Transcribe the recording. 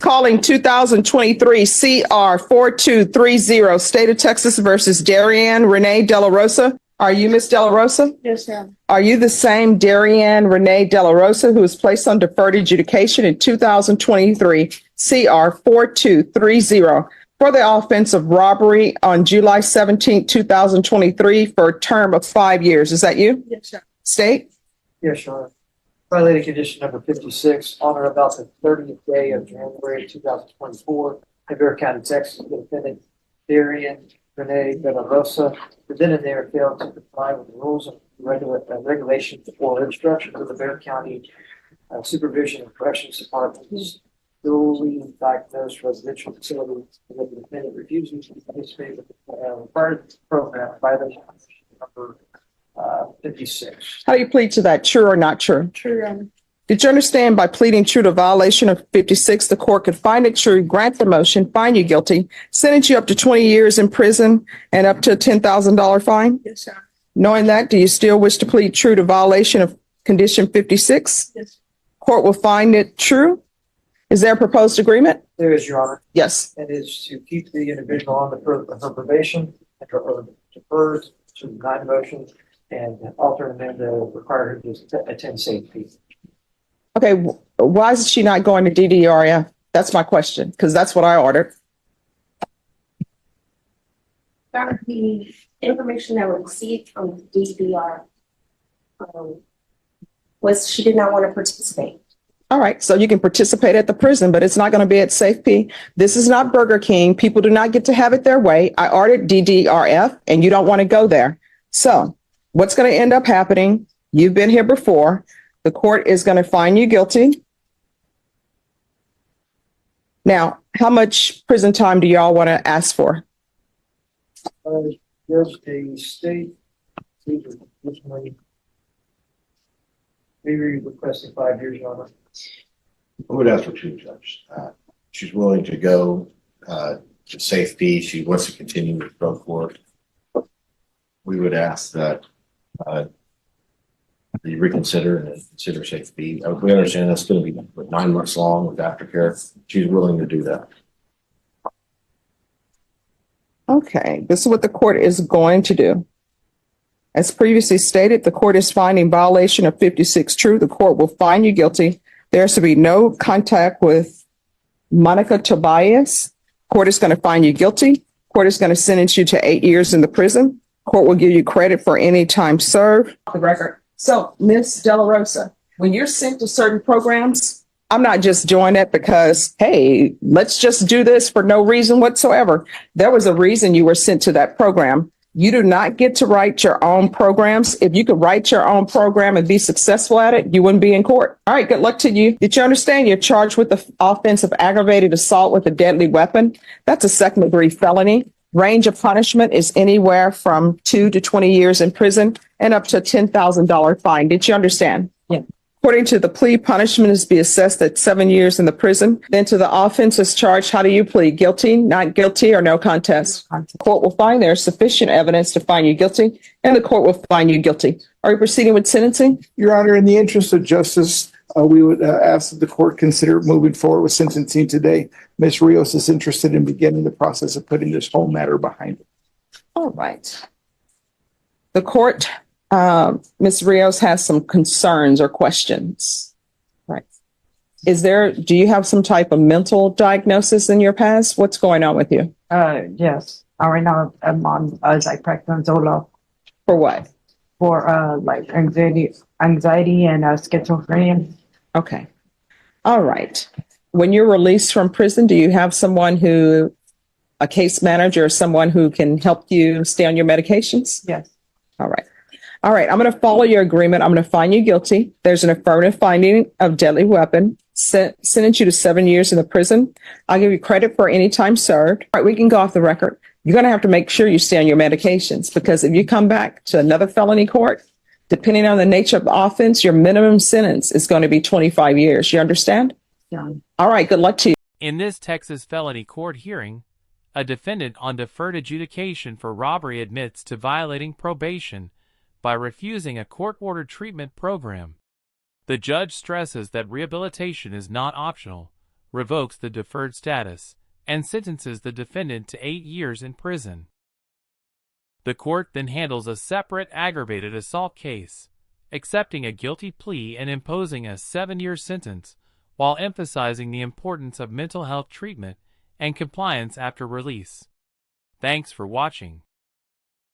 Calling 2023 CR 4230, State of Texas versus Darianne Renee De La Rosa. Are you Miss De La Rosa? Yes, ma'am. Are you the same Darianne Renee De La Rosa who was placed on deferred adjudication in 2023 CR 4230 for the offense of robbery on July 17, 2023 for a term of 5 years? Is that you? Yes, sir. State? Yes, Your Honor. Violating condition number 56 on or about the 30th day of January 2024 in Bexar County, Texas, the defendant Darianne Renee De La Rosa, the then and there failed to comply with the rules and regulations or instructions of the Bexar County Supervision and Corrections Department, duly diagnosed residential facility, and that the defendant refuses to participate with the required program violation number 56. How do you plead to that? True or not true? True, Your Honor. Did you understand by pleading true to violation of 56, the court could find it true, grant the motion, find you guilty, sentence you up to 20 years in prison and up to a $10,000 fine? Yes, sir. Knowing that, do you still wish to plead true to violation of condition 56? Yes. Court will find it true. Is there a proposed agreement? There is, Your Honor. Yes. It is to keep the individual on her probation or deferred to deny the motion and alter and then require her to attend safety. Okay. Why is she not going to DDRF? That's my question, because that's what I ordered. The information that we received from DDR was she did not want to participate. All right. So you can participate at the prison, but it's not going to be at Safe-P. This is not Burger King. People do not get to have it their way. I ordered DDRF and you don't want to go there. So what's going to end up happening? You've been here before. The court is going to find you guilty. Now, how much prison time do y'all want to ask for? There's a state, maybe requesting 5 years, Your Honor. I would ask for two, Judge. She's willing to go to Safe-P. She wants to continue with drug court. We would ask that you reconsider and consider Safe-P. We understand that's going to be 9 months long with aftercare. She's willing to do that. Okay, this is what the court is going to do. As previously stated, the court is finding violation of 56 true. The court will find you guilty. There's to be no contact with Monica Tobias. Court is going to find you guilty. Court is going to sentence you to 8 years in the prison. Court will give you credit for any time served. The record. So, Ms. De La Rosa, when you're sent to certain programs, I'm not just doing it because, hey, let's just do this for no reason whatsoever. There was a reason you were sent to that program. You do not get to write your own programs. If you could write your own program and be successful at it, you wouldn't be in court. All right, good luck to you. Did you understand you're charged with the offense of aggravated assault with a deadly weapon? That's a second-degree felony. Range of punishment is anywhere from 2 to 20 years in prison and up to a $10,000 fine. Did you understand? Yeah. According to the plea, punishment is to be assessed at 7 years in the prison. Then to the offense is charged. How do you plead? Guilty, not guilty, or no contest? The court will find there is sufficient evidence to find you guilty, and the court will find you guilty. Are you proceeding with sentencing? Your Honor, in the interest of justice, we would ask that the court consider moving forward with sentencing today. Ms. Rios is interested in beginning the process of putting this whole matter behind it. All right. The court, Ms. Rios has some concerns or questions. Right. Do you have some type of mental diagnosis in your past? What's going on with you? Yes. Right now I'm on Zyprexa Zola For what? for like anxiety and schizophrenia. Okay. All right. When you're released from prison, do you have someone a case manager or someone who can help you stay on your medications? Yes. All right. All right. I'm going to follow your agreement. I'm going to find you guilty. There's an affirmative finding of deadly weapon. Sentence you to 7 years in the prison. I'll give you credit for any time served. All right. We can go off the record. You're going to have to make sure you stay on your medications, because if you come back to another felony court, depending on the nature of the offense, your minimum sentence is going to be 25 years. You understand? Yeah. All right. Good luck to you. In this Texas felony court hearing, a defendant on deferred adjudication for robbery admits to violating probation by refusing a court-ordered treatment program. The judge stresses that rehabilitation is not optional, revokes the deferred status, and sentences the defendant to 8 years in prison. The court then handles a separate aggravated assault case, accepting a guilty plea and imposing a 7-year sentence, while emphasizing the importance of mental health treatment and compliance after release. Thanks for watching.